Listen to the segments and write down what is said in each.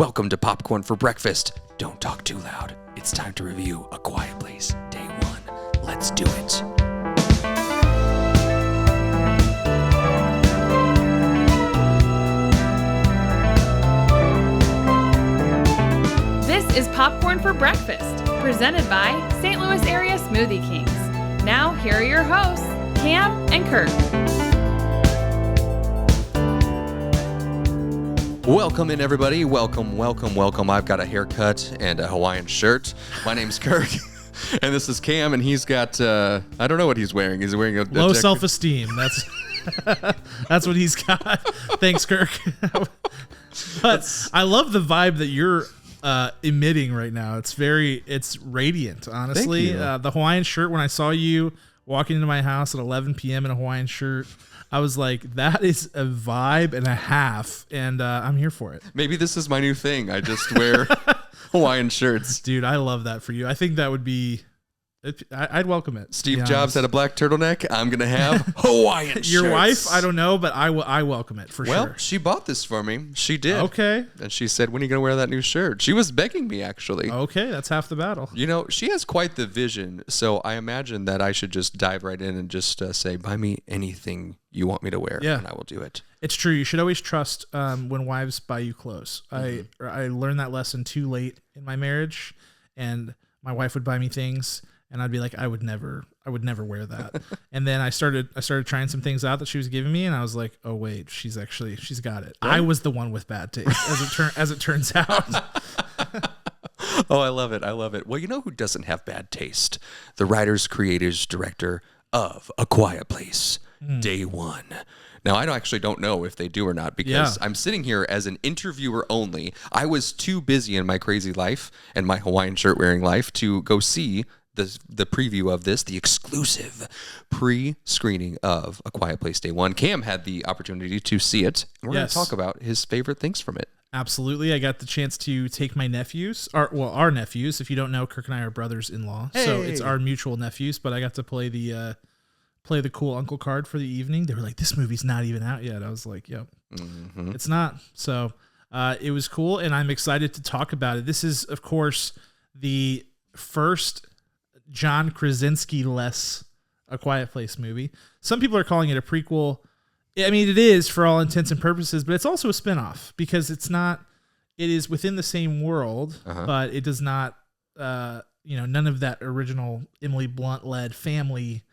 Welcome to Popcorn for Breakfast. Don't talk too loud. It's time to review A Quiet Place, Day 1. Let's do it. This is Popcorn for Breakfast, presented by St. Louis Area Smoothie Kings. Now, here are your hosts, Cam and Kirk. Welcome in, everybody. Welcome. I've got a haircut and a Hawaiian shirt. My name's Kirk, and this is Cam, and he's got, I don't know what he's wearing. He's wearing a low self-esteem. That's what he's got. Thanks, Kirk. But I love the vibe that you're emitting right now. It's radiant, honestly. Thank you. The Hawaiian shirt, when I saw you walking into my house at 11 p.m. in a Hawaiian shirt, I was like, that is a vibe and a half, and I'm here for it. Maybe this is my new thing. I just wear Hawaiian shirts. Dude, I love that for you. I think that would be... I'd welcome it. Steve Jobs had a black turtleneck. I'm going to have Hawaiian shirts. Your wife? I don't know, but I welcome it for sure. Well, she bought this for me. She did. Okay. And she said, when are you going to wear that new shirt? She was begging me, actually. Okay, that's half the battle. You know, she has quite the vision, so I imagine that I should just dive right in and just say, buy me anything you want me to wear, and I will do it. It's true. You should always trust when wives buy you clothes. Mm-hmm. I learned that lesson too late in my marriage, and my wife would buy me things, and I'd be like, I would never wear that. And then I started trying some things out that she was giving me, and I was like, oh wait, she's got it. Right? I was the one with bad taste, as it turns out. Oh, I love it. Well, you know who doesn't have bad taste? The writers, creators, director of A Quiet Place, Day 1. Now, I actually don't know if they do or not, because I'm sitting here as an interviewer only. I was too busy in my crazy life and my Hawaiian shirt wearing life to go see the preview of this, the exclusive pre-screening of A Quiet Place Day 1. Cam had the opportunity to see it, and we're going to talk about his favorite things from it. Absolutely. I got the chance to take my nephews, our nephews. If you don't know, Kirk and I are brothers-in-law, so it's our mutual nephews, but I got to play the cool uncle card for the evening. They were like, this movie's not even out yet. I was like, yep, It's not. So it was cool, and I'm excited to talk about it. This is, of course, the first John Krasinski-less A Quiet Place movie. Some people are calling it a prequel. I mean, it is for all intents and purposes, but it's also a spinoff because it is within the same world, but it does not, none of that original Emily Blunt-led family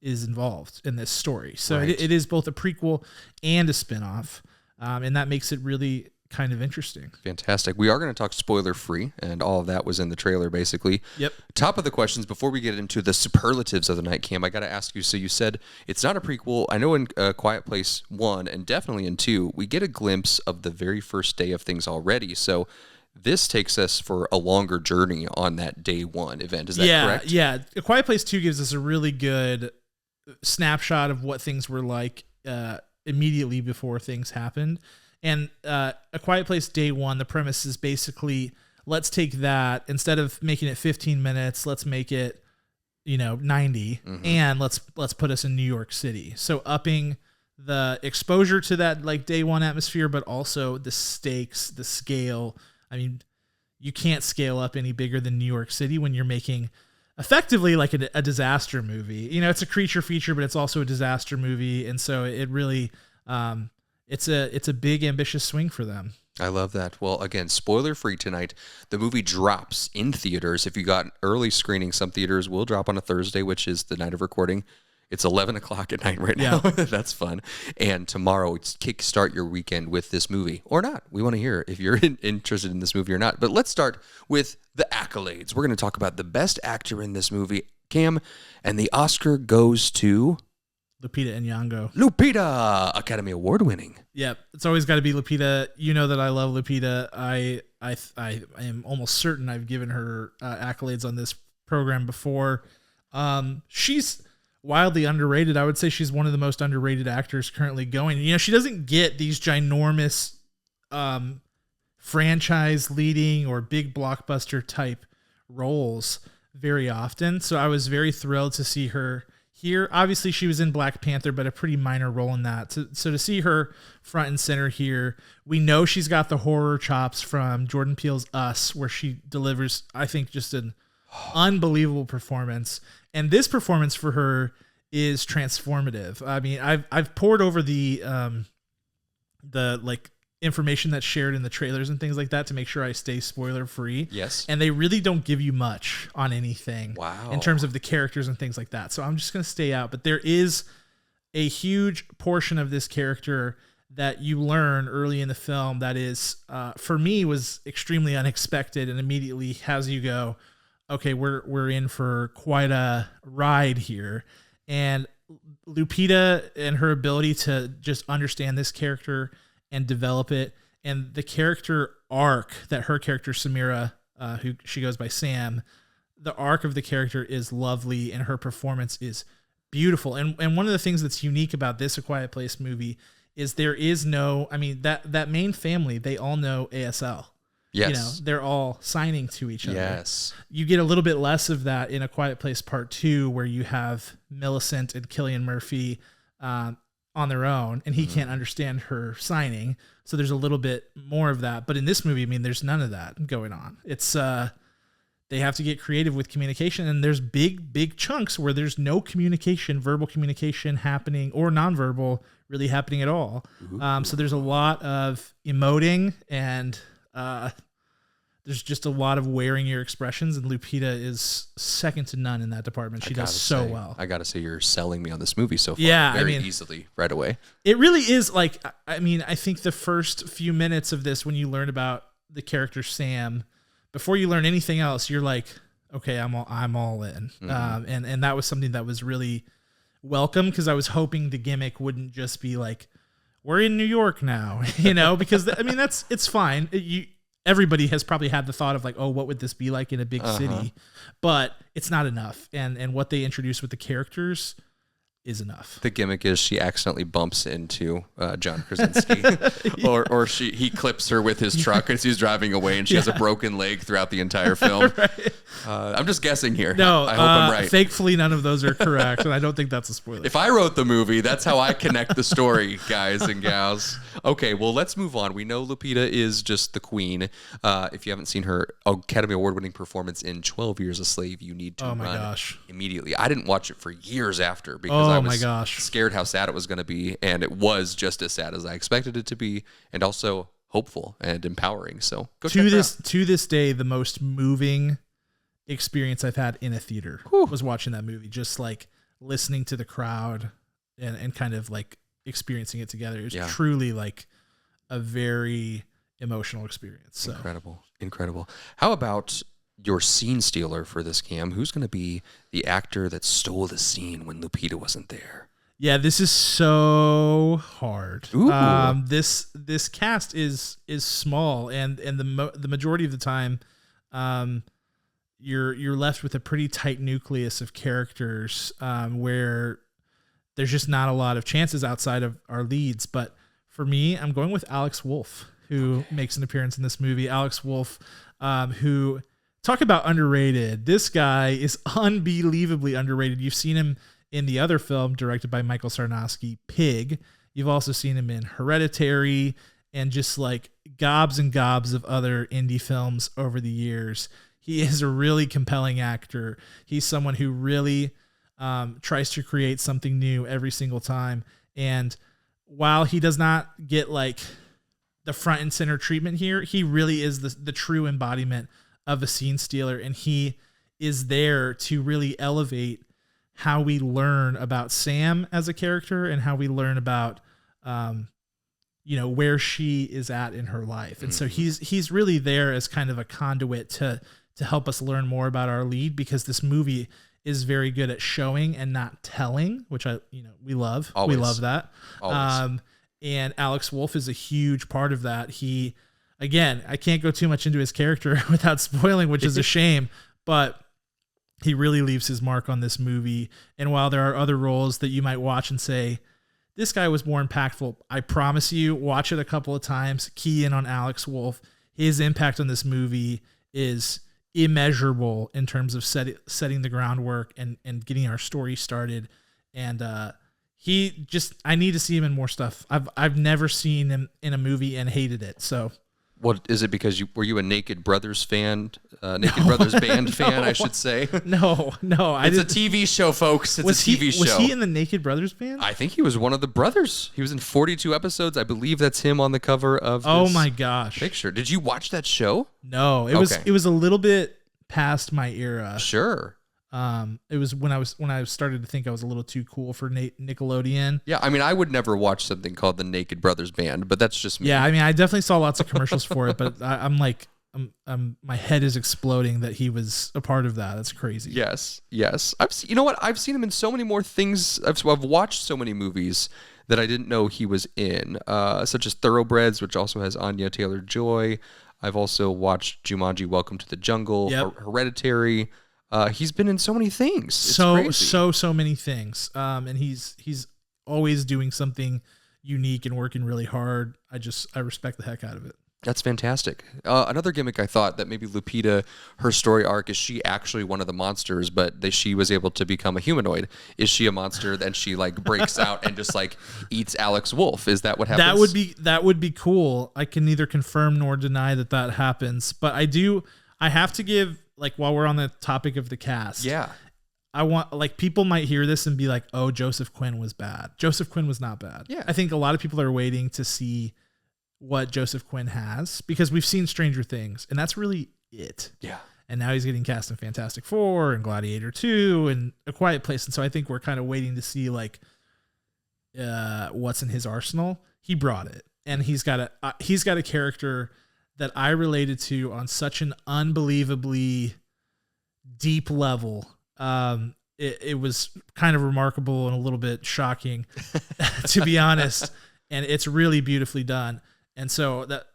is involved in this story. So it is both a prequel and a spinoff, and that makes it really kind of interesting. Fantastic. We are going to talk spoiler free, and all of that was in the trailer, basically. Yep. Top of the questions, before we get into the superlatives of the night, Cam, I got to ask you, so you said it's not a prequel. I know in Quiet Place 1 and definitely in 2, we get a glimpse of the very first day of things already. So this takes us for a longer journey on that Day 1 event. Is that correct? Yeah. A Quiet Place 2 gives us a really good snapshot of what things were like immediately before things happened. And A Quiet Place Day 1, the premise is basically, let's take that, instead of making it 15 minutes, let's make it, 90, and let's put us in New York City. So upping the exposure to that like Day 1 atmosphere, but also the stakes, the scale. I mean, you can't scale up any bigger than New York City when you're making effectively like a disaster movie. It's a creature feature, but it's also a disaster movie, and so it really... It's a big, ambitious swing for them. I love that. Well, again, spoiler-free tonight. The movie drops in theaters. If you got early screening, some theaters will drop on a Thursday, which is the night of recording. It's 11 o'clock at night right now. That's fun. And tomorrow, it's kickstart your weekend with this movie. Or not. We want to hear if you're interested in this movie or not. But let's start with the accolades. We're going to talk about the best actor in this movie, Cam, and the Oscar goes to... Lupita and Nyong'o. Lupita, Academy Award winning. Yep, it's always got to be Lupita. You know that I love Lupita. I am almost certain I've given her accolades on this program before. She's wildly underrated. I would say she's one of the most underrated actors currently going. She doesn't get these ginormous franchise leading or big blockbuster type roles very often. So I was very thrilled to see her here. Obviously, she was in Black Panther, but a pretty minor role in that. So to see her front and center here, we know she's got the horror chops from Jordan Peele's Us, where she delivers, I think, just an unbelievable performance. And this performance for her is transformative. I mean, I've poured over the like information that's shared in the trailers and things like that to make sure I stay spoiler free. Yes. And they really don't give you much on anything. Wow. In terms of the characters and things like that. So I'm just going to stay out. But there is a huge portion of this character that you learn early in the film that is, for me, was extremely unexpected and immediately has you go, okay, we're in for quite a ride here. And Lupita and her ability to just understand this character and develop it, and the character arc that her character Samira, who she goes by Sam, the arc of the character is lovely, and her performance is beautiful. And one of the things that's unique about this A Quiet Place movie is there is no, I mean, that main family, they all know ASL. Yes. You know, they're all signing to each other. Yes. You get a little bit less of that in A Quiet Place Part 2, where you have Millicent and Cillian Murphy on their own, and he can't understand her signing. So there's a little bit more of that. But in this movie, I mean, there's none of that going on. It's they have to get creative with communication, and there's big chunks where there's no communication, verbal communication happening, or nonverbal really happening at all. So there's a lot of emoting, and there's just a lot of wearing your expressions, and Lupita is second to none in that department. She does so well. I gotta say, you're selling me on this movie so far. Yeah, very easily right away. It really is. Like, I mean, I think the first few minutes of this, when you learn about the character Sam, before you learn anything else, you're like, okay, I'm all in. And that was something that was really welcome, because I was hoping the gimmick wouldn't just be like, we're in New York now, you know, because I mean, it's fine. Everybody has probably had the thought of like, oh, what would this be like in a big city? But it's not enough. And what they introduce with the characters is enough. The gimmick is she accidentally bumps into John Krasinski, or he clips her with his truck as he's driving away, and she has a broken leg throughout the entire film. Right. I'm just guessing here. No, I hope I'm right. Thankfully, none of those are correct, and I don't think that's a spoiler. If I wrote the movie, that's how I connect the story, guys and gals. Okay, well, let's move on. We know Lupita is just the queen. If you haven't seen her Academy Award-winning performance in 12 Years a Slave, you need to run immediately. I didn't watch it for years after, because I was scared how sad it was going to be, and it was just as sad as I expected it to be, and also hopeful and empowering. So go check it out. To this day, the most moving experience I've had in a theater was watching that movie. Just like listening to the crowd and kind of like experiencing it together. It was truly like a very emotional experience. So. Incredible. How about your scene stealer for this, Cam? Who's going to be the actor that stole the scene when Lupita wasn't there? Yeah, this is so hard. This cast is small, and the majority of the time, you're left with a pretty tight nucleus of characters, where there's just not a lot of chances outside of our leads. But for me, I'm going with Alex Wolff, who makes an appearance in this movie. Alex Wolff, who, talk about underrated. This guy is unbelievably underrated. You've seen him in the other film directed by Michael Sarnoski, Pig. You've also seen him in Hereditary and just like gobs and gobs of other indie films over the years. He is a really compelling actor. He's someone who really tries to create something new every single time. And while he does not get like the front and center treatment here, he really is the true embodiment of a scene stealer, and he is there to really elevate how we learn about Sam as a character and how we learn about where she is at in her life. And so he's really there as kind of a conduit to help us learn more about our lead, because this movie is very good at showing and not telling, which we love. Always. We love that. Always. And Alex Wolff is a huge part of that. Again, I can't go too much into his character without spoiling, which is a shame, but he really leaves his mark on this movie. And while there are other roles that you might watch and say, this guy was more impactful, I promise you, watch it a couple of times, key in on Alex Wolff. His impact on this movie is immeasurable in terms of setting the groundwork and getting our story started. and I need to see him in more stuff. I've never seen him in a movie and hated it. So What is it? Because were you a Naked Brothers fan? Naked Brothers band fan, I should say. No. It's a TV show, folks. It's a TV show. Was he in the Naked Brothers band? I think he was one of the brothers. He was in 42 episodes. I believe that's him on the cover of this Oh my gosh. picture. Did you watch that show? No, it was a little bit past my era. Sure. It was when I started to think I was a little too cool for Nickelodeon. Yeah, I mean, I would never watch something called the Naked Brothers Band, but that's just me. Yeah, I mean, I definitely saw lots of commercials for it, but I'm like, my head is exploding that he was a part of that. That's crazy. Yes. You know what? I've seen him in so many more things. I've watched so many movies that I didn't know he was in, such as Thoroughbreds, which also has Anya Taylor-Joy. I've also watched Jumanji: Welcome to the Jungle, Hereditary. He's been in so many things. It's crazy. So many things. And he's always doing something unique and working really hard. I respect the heck out of it. That's fantastic. Another gimmick I thought that maybe Lupita, her story arc is she actually one of the monsters, but she was able to become a humanoid. Is she a monster? Then she like breaks out and just like eats Alex Wolff. Is that what happens? That would be cool. I can neither confirm nor deny that happens, but I have to give, like, while we're on the topic of the cast. Yeah. I want, like, people might hear this and be like, oh, Joseph Quinn was bad. Joseph Quinn was not bad. Yeah. I think a lot of people are waiting to see what Joseph Quinn has because we've seen Stranger Things and that's really it. Yeah. And now he's getting cast in Fantastic Four and Gladiator 2 and A Quiet Place. And so I think we're kind of waiting to see like what's in his arsenal. He brought it. And he's got a character that I related to on such an unbelievably deep level. It was kind of remarkable and a little bit shocking, to be honest. And it's really beautifully done. And so that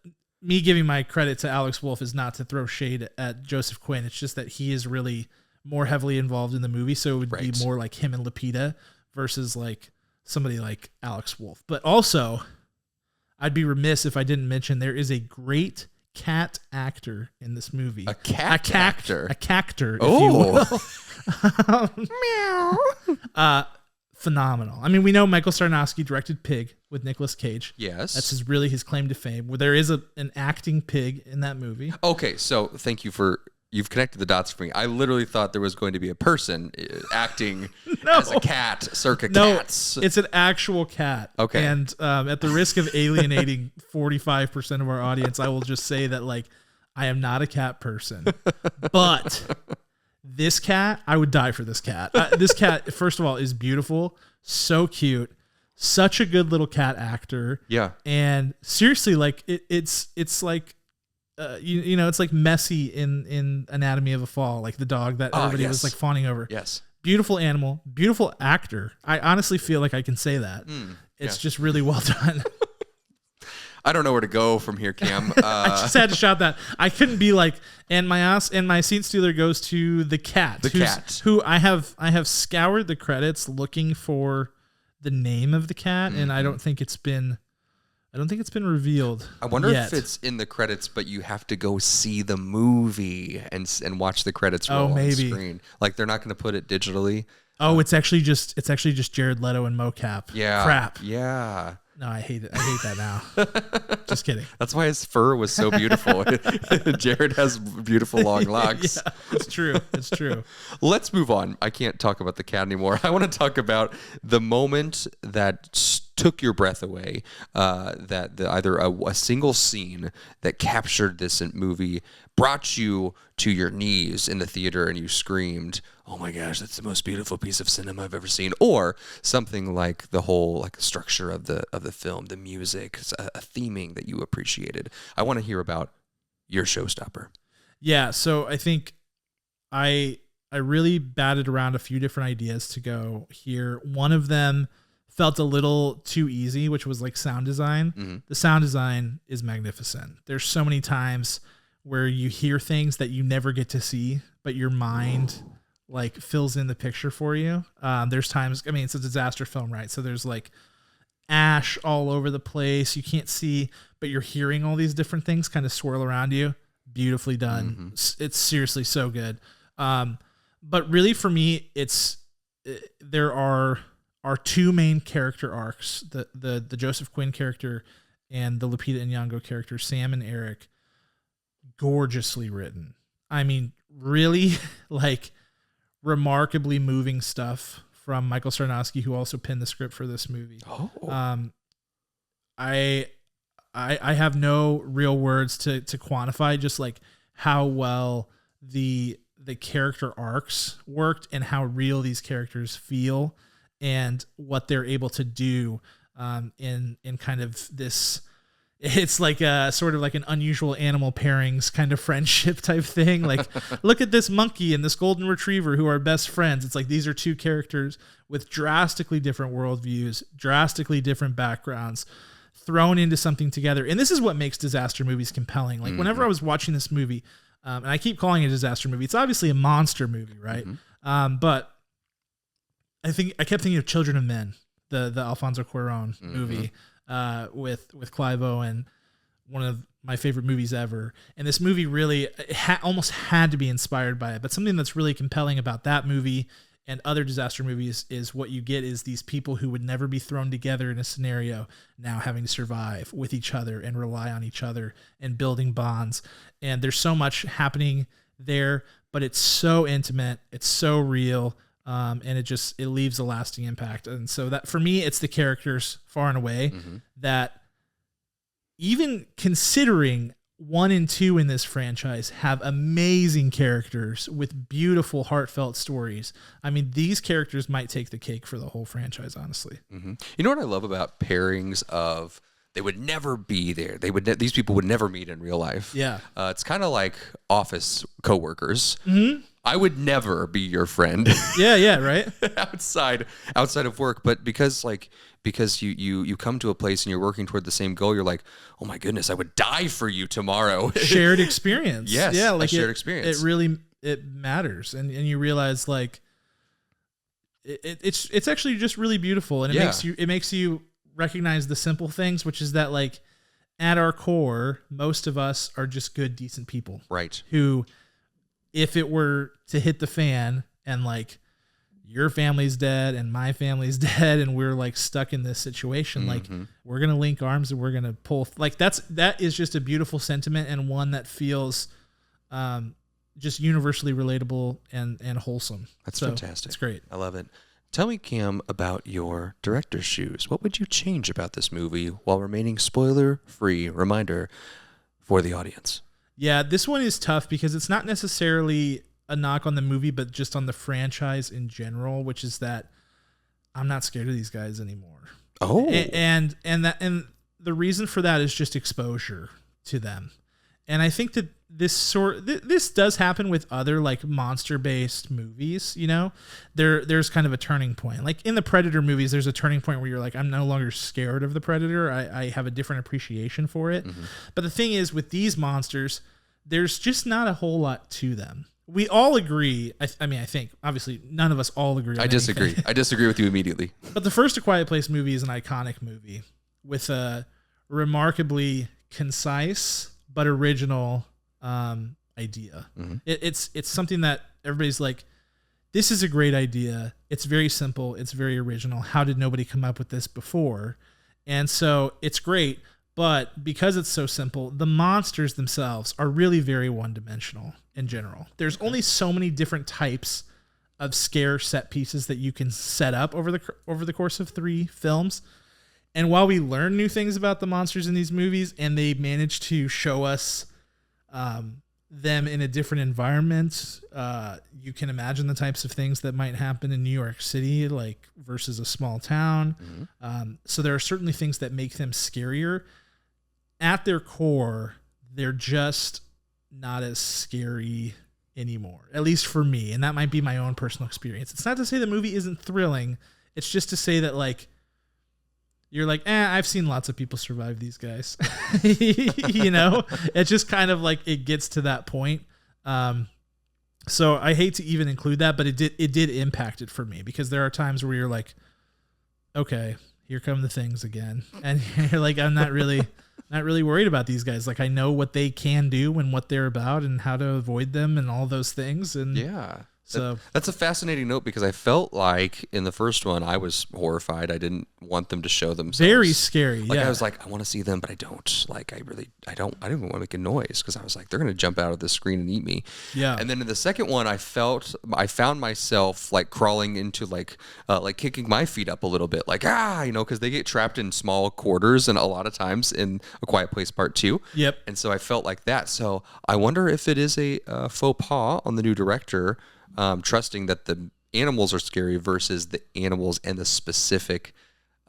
me giving my credit to Alex Wolff is not to throw shade at Joseph Quinn. It's just that he is really more heavily involved in the movie. So it would be more like him and Lupita versus like somebody like Alex Wolff. But also, I'd be remiss if I didn't mention there is a great cat actor in this movie. A cactor, if you will. Meow. Phenomenal. I mean, we know Michael Sarnoski directed Pig with Nicolas Cage. Yes. That's his claim to fame. Where there is an acting pig in that movie. Okay, so thank you you've connected the dots for me. I literally thought there was going to be a person acting as a cat, circa cats. It's an actual cat. Okay. And at the risk of alienating 45% of our audience, I will just say that, like, I am not a cat person. But this cat, I would die for this cat. This cat, first of all, is beautiful, so cute, such a good little cat actor. Yeah. And seriously, like, it's like, you know, it's like Messi in Anatomy of a Fall, like the dog that everybody was like fawning over. Yes. Beautiful animal, beautiful actor. I honestly feel like I can say that. It's just really well done. I don't know where to go from here, Cam. I just had to shout that. I couldn't be like, and my scene stealer goes to the cat. Who I have scoured the credits looking for the name of the cat, and I don't think it's been revealed. I wonder yet. if it's in the credits, but you have to go see the movie and watch the credits roll on the screen. Like they're not going to put it digitally. Oh, it's actually just Jared Leto and mocap. Yeah. Crap. Yeah. No, I hate it. I hate that now. Just kidding. That's why his fur was so beautiful. Jared has beautiful long locks. Yeah, it's true. It's true. Let's move on. I can't talk about the cat anymore. I want to talk about the moment that took your breath away, either a single scene that captured this movie, brought you to your knees in the theater and you screamed, oh my gosh, that's the most beautiful piece of cinema I've ever seen, or something like the whole like structure of the film, the music, a theming that you appreciated. I want to hear about your showstopper. Yeah, so I think I really batted around a few different ideas to go here. One of them felt a little too easy, which was like sound design. Mm-hmm. The sound design is magnificent. There's so many times where you hear things that you never get to see, but your mind like fills in the picture for you. There's times, I mean, it's a disaster film, right? So there's like ash all over the place. You can't see, but you're hearing all these different things kind of swirl around you. Beautifully done. Mm-hmm. It's seriously so good. But really for me, there are our two main character arcs, the Joseph Quinn character and the Lupita and Nyong'o character, Sam and Eric, gorgeously written. I mean, really like remarkably moving stuff from Michael Sarnoski, who also penned the script for this movie. I have no real words to quantify just like how well the character arcs worked and how real these characters feel and what they're able to do in kind of this. It's like a sort of like an unusual animal pairings kind of friendship type thing. Like, look at this monkey and this golden retriever who are best friends. It's like these are two characters with drastically different worldviews, drastically different backgrounds, thrown into something together. And this is what makes disaster movies compelling. Like, whenever I was watching this movie, and I keep calling it a disaster movie, it's obviously a monster movie, right? But I kept thinking of Children of Men, the Alfonso Cuarón movie. With Clive Owen, one of my favorite movies ever. And this movie really almost had to be inspired by it. But something that's really compelling about that movie and other disaster movies is what you get is these people who would never be thrown together in a scenario now having to survive with each other and rely on each other and building bonds. And there's so much happening there, but it's so intimate. It's so real. And it leaves a lasting impact. And so that for me, it's the characters far and away that even considering 1 and 2 in this franchise have amazing characters with beautiful, heartfelt stories. I mean, these characters might take the cake for the whole franchise, honestly. You know what I love about pairings of they would never be there. These people would never meet in real life. Yeah. It's kind of like office coworkers. I would never be your friend. Yeah, right. outside of work, but because you come to a place and you're working toward the same goal, you're like, oh my goodness, I would die for you tomorrow. Shared experience. Yes, yeah, like a shared experience. It really matters, and you realize like it's actually just really beautiful, and it makes you recognize the simple things, which is that like at our core, most of us are just good, decent people, right? Who, if it were to hit the fan and like your family's dead and my family's dead and we're like stuck in this situation, like we're going to link arms and we're going to pull, like that is just a beautiful sentiment and one that feels just universally relatable and wholesome. That's fantastic. It's great. I love it. Tell me, Cam, about your director's shoes. What would you change about this movie while remaining spoiler-free? Reminder for the audience. Yeah, this one is tough because it's not necessarily a knock on the movie, but just on the franchise in general, which is that I'm not scared of these guys anymore. Oh, and the reason for that is just exposure to them. And I think that this does happen with other like monster-based movies. You know, there's kind of a turning point. Like in the Predator movies, there's a turning point where you're like, I'm no longer scared of the Predator. I have a different appreciation for it. But the thing is, with these monsters, there's just not a whole lot to them. We all agree. I mean, I think obviously none of us all agree. I disagree. I disagree with you immediately. But the first A Quiet Place movie is an iconic movie with a remarkably concise but original idea. It's something that everybody's like, this is a great idea. It's very simple. It's very original. How did nobody come up with this before? And so it's great. But because it's so simple, the monsters themselves are really very one-dimensional in general. There's only so many different types of scare set pieces that you can set up over the course of 3 films. And while we learn new things about the monsters in these movies, and they manage to show us them in a different environment, you can imagine the types of things that might happen in New York City, like versus a small town. So there are certainly things that make them scarier. At their core, they're just not as scary anymore, at least for me. And that might be my own personal experience. It's not to say the movie isn't thrilling. It's just to say that like, you're like, I've seen lots of people survive these guys. You know, it's just kind of like it gets to that point. So I hate to even include that, but it did impact it for me because there are times where you're like, okay, here come the things again. And you're like, I'm not really worried about these guys. Like I know what they can do and what they're about and how to avoid them and all those things. And yeah. So that's a fascinating note because I felt like in the first one I was horrified. I didn't want them to show themselves. Very scary. Like yeah. I was like, I want to see them, but I don't. Like I don't even want to make a noise because I was like, they're gonna jump out of the screen and eat me. Yeah. And then in the second one, I found myself like crawling into like kicking my feet up a little bit, like because they get trapped in small quarters and a lot of times in A Quiet Place Part 2. Yep. And so I felt like that. So I wonder if it is a faux pas on the new director. Trusting that the animals are scary versus the animals and the specific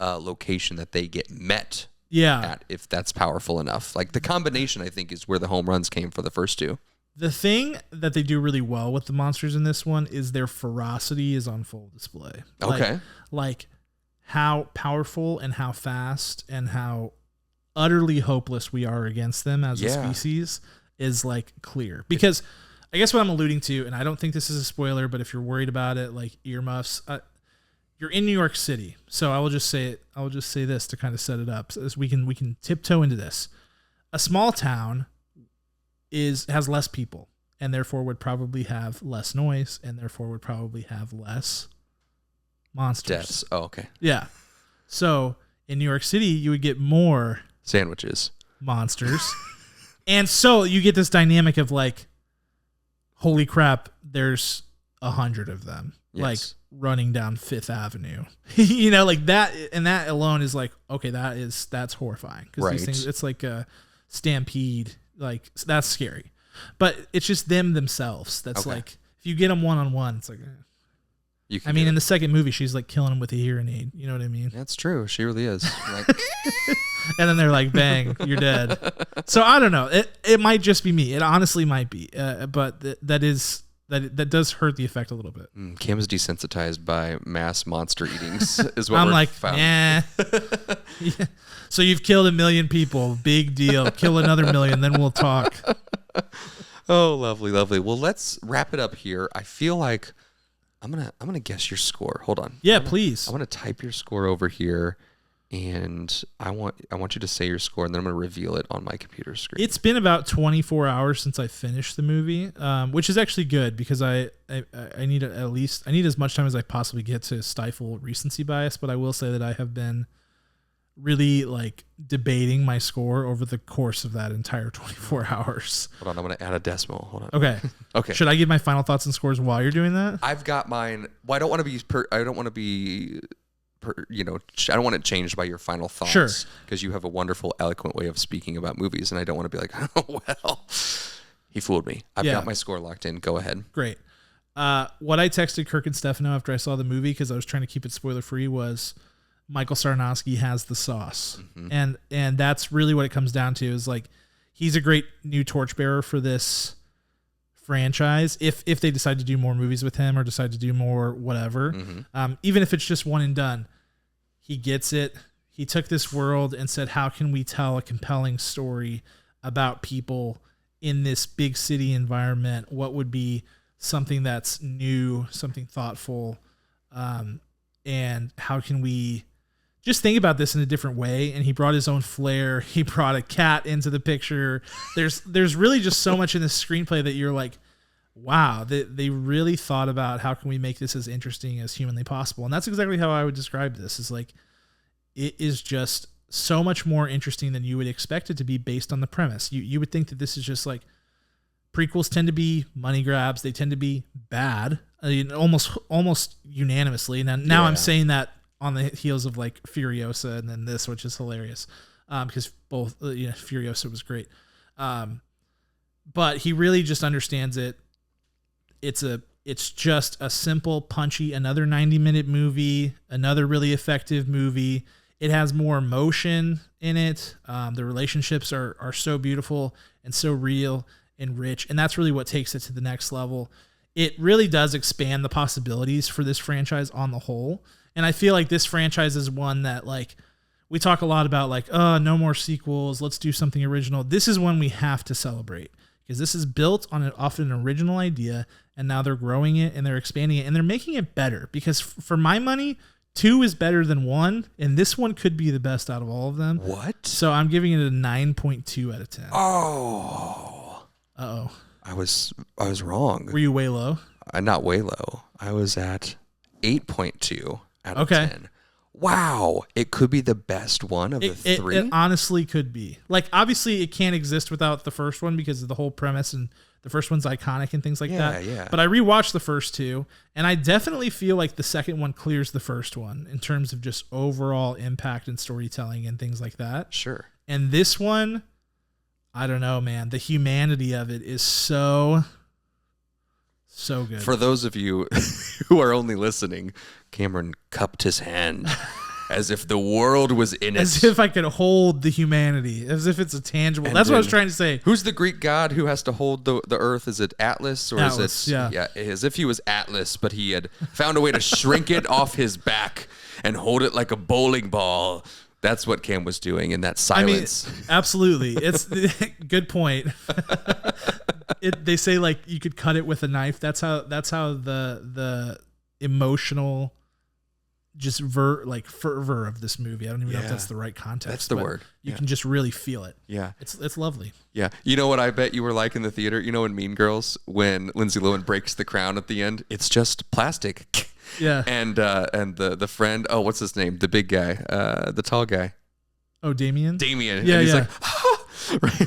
location that they get met at, if that's powerful enough. Like the combination, I think, is where the home runs came for the first two. The thing that they do really well with the monsters in this one is their ferocity is on full display. Okay. Like how powerful and how fast and how utterly hopeless we are against them as a species is like clear. Because I guess what I'm alluding to, and I don't think this is a spoiler, but if you're worried about it, like earmuffs, you're in New York City. So I will just say it. I will just say this to kind of set it up, so as we can tiptoe into this. A small town has less people, and therefore would probably have less noise, and therefore would probably have less monsters. Deaths. Oh, okay. Yeah. So in New York City, you would get more Sandwiches. Monsters, and so you get this dynamic of like, holy crap, there's 100 of them, like running down Fifth Avenue, like that. And that alone is like, okay, that's horrifying. Cause these things, it's like a stampede. Like that's scary, but it's just them themselves. That's like, if you get them one-on-one, it's like, in the second movie, she's like killing them with a hearing aid. You know what I mean? That's true. She really is. Like, and then they're like, bang, you're dead. So I don't know. It might just be me. It honestly might be. But that does hurt the effect a little bit. Cam is desensitized by mass monster eatings is what I'm we're like, found. yeah. So you've killed 1 million people. Big deal. Kill another 1 million, then we'll talk. Oh, lovely, lovely. Well, let's wrap it up here. I feel like I'm gonna guess your score. Hold on. Yeah, please. I want to type your score over here, and I want you to say your score, and then I'm gonna reveal it on my computer screen. It's been about 24 hours since I finished the movie, which is actually good because I need I need as much time as I possibly get to stifle recency bias. But I will say that I have been really like debating my score over the course of that entire 24 hours. Hold on, I'm gonna add a decimal. Hold on. Okay. Okay. Should I give my final thoughts and scores while you're doing that? I've got mine. Well, I don't want to be. I don't want it changed by your final thoughts. Sure. Because you have a wonderful, eloquent way of speaking about movies, and I don't want to be like, oh, well, he fooled me. I've got my score locked in. Go ahead. Great. What I texted Kirk and Stefano after I saw the movie, because I was trying to keep it spoiler-free, was Michael Sarnoski has the sauce. Mm-hmm. And that's really what it comes down to, is like, he's a great new torchbearer for this franchise if they decide to do more movies with him or decide to do more whatever. Mm-hmm. Even if it's just one and done, he gets it. He took this world and said, how can we tell a compelling story about people in this big city environment? What would be something that's new, something thoughtful? And how can we just think about this in a different way? And he brought his own flair. He brought a cat into the picture. There's really just so much in this screenplay that you're like, wow, they really thought about how can we make this as interesting as humanly possible. And that's exactly how I would describe this, is like, it is just so much more interesting than you would expect it to be based on the premise. You would think that this is just like, prequels tend to be money grabs. They tend to be bad, almost unanimously. Now I'm saying that on the heels of like Furiosa and then this, which is hilarious, because both Furiosa was great, but he really just understands it. It's just a simple, punchy, another 90-minute movie, another really effective movie. It has more emotion in it. The relationships are so beautiful and so real and rich, and that's really what takes it to the next level. It really does expand the possibilities for this franchise on the whole. And I feel like this franchise is one that, like, we talk a lot about, like, oh, no more sequels, let's do something original. This is one we have to celebrate, because this is built on an original idea, and now they're growing it and they're expanding it and they're making it better. Because for my money, 2 is better than 1, and this one could be the best out of all of them. What? So I'm giving it a 9.2 out of 10. Oh. Uh-oh. I was wrong. Were you way low? not way low. I was at 8.2 out of 10. Wow, it could be the best one of the three. It honestly could be. Like, obviously, it can't exist without the first one because of the whole premise, and the first one's iconic and things like that. Yeah. But I rewatched the first two, and I definitely feel like the second one clears the first one in terms of just overall impact and storytelling and things like that. Sure. And this one, I don't know, man. The humanity of it is so good. For those of you who are only listening, Cameron cupped his hand as if the world was in it. As if I could hold the humanity, as if it's a tangible. And that's what I was trying to say. Who's the Greek god who has to hold the earth? Is it Atlas? Or Atlas, is it? Yeah, as if he was Atlas, but he had found a way to shrink it off his back and hold it like a bowling ball. That's what Cam was doing in that silence. I mean, absolutely. It's good point. They say like you could cut it with a knife. That's how the emotional just fervor of this movie. I don't even know if that's the right context. That's the word. You can just really feel it. Yeah. It's lovely. Yeah. You know what I bet you were like in the theater? You know in Mean Girls when Lindsay Lohan breaks the crown at the end? It's just plastic. Yeah. And the friend, what's his name? The big guy, the tall guy. Oh, Damien? Damien. Yeah, and he's yeah. like,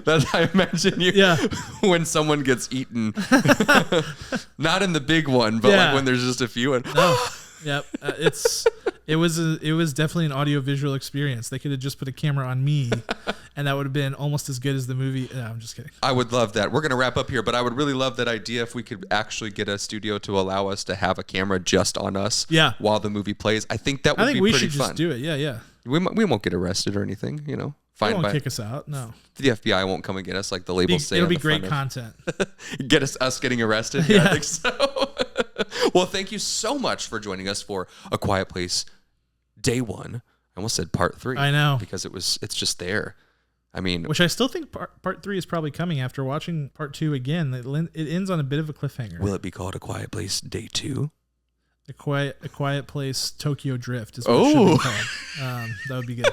that's how I imagine you when someone gets eaten. Not in the big one, but like when there's just a few. And no. Yep. It was definitely an audio-visual experience. They could have just put a camera on me, and that would have been almost as good as the movie. No, I'm just kidding. I would love that. We're going to wrap up here, but I would really love that idea if we could actually get a studio to allow us to have a camera just on us while the movie plays. I think that would be pretty fun. I think we should just do it. Yeah. We won't get arrested or anything, you know. They won't kick us out. No. The FBI won't come and get us like the labels say. It'll be great content. Get us getting arrested? Yeah, I think so. Well, thank you so much for joining us for A Quiet Place Day 1. I almost said Part 3. I know. Because it's just there. I mean, which I still think part 3 is probably coming after watching Part 2 again. It ends on a bit of a cliffhanger. Will it be called A Quiet Place Day 2? A Quiet Place Tokyo Drift is what it should be called. That would be good.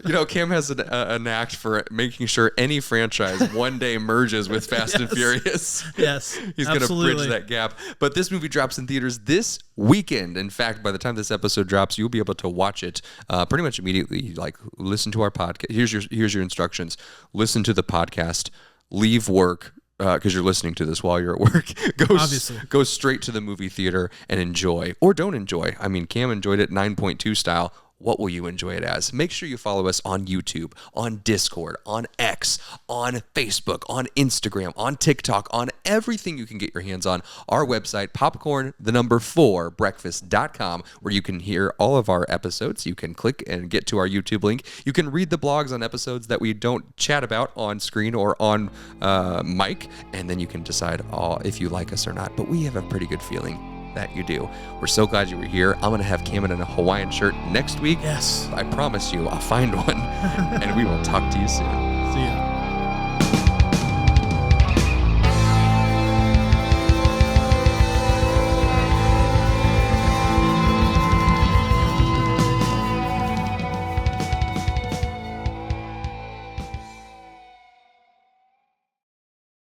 You know, Cam has an act for making sure any franchise one day merges with Fast and Furious. Yes, he's going to bridge that gap. But this movie drops in theaters this weekend. In fact, by the time this episode drops, you'll be able to watch it pretty much immediately. Like, listen to our podcast. Here's your instructions. Listen to the podcast. Leave work. Because you're listening to this while you're at work. Go straight to the movie theater and enjoy, or don't enjoy. I mean, Cam enjoyed it 9.2 style. What will you enjoy it as? Make sure you follow us on YouTube, on Discord, on X, on Facebook, on Instagram, on TikTok, on everything you can get your hands on. Our website, popcorn4breakfast.com, where you can hear all of our episodes. You can click and get to our YouTube link. You can read the blogs on episodes that we don't chat about on screen or on mic, and then you can decide if you like us or not. But we have a pretty good feeling that you do. We're so glad you were here. I'm going to have Cam in a Hawaiian shirt next week. Yes. I promise you, I'll find one. And we will talk to you soon. See ya.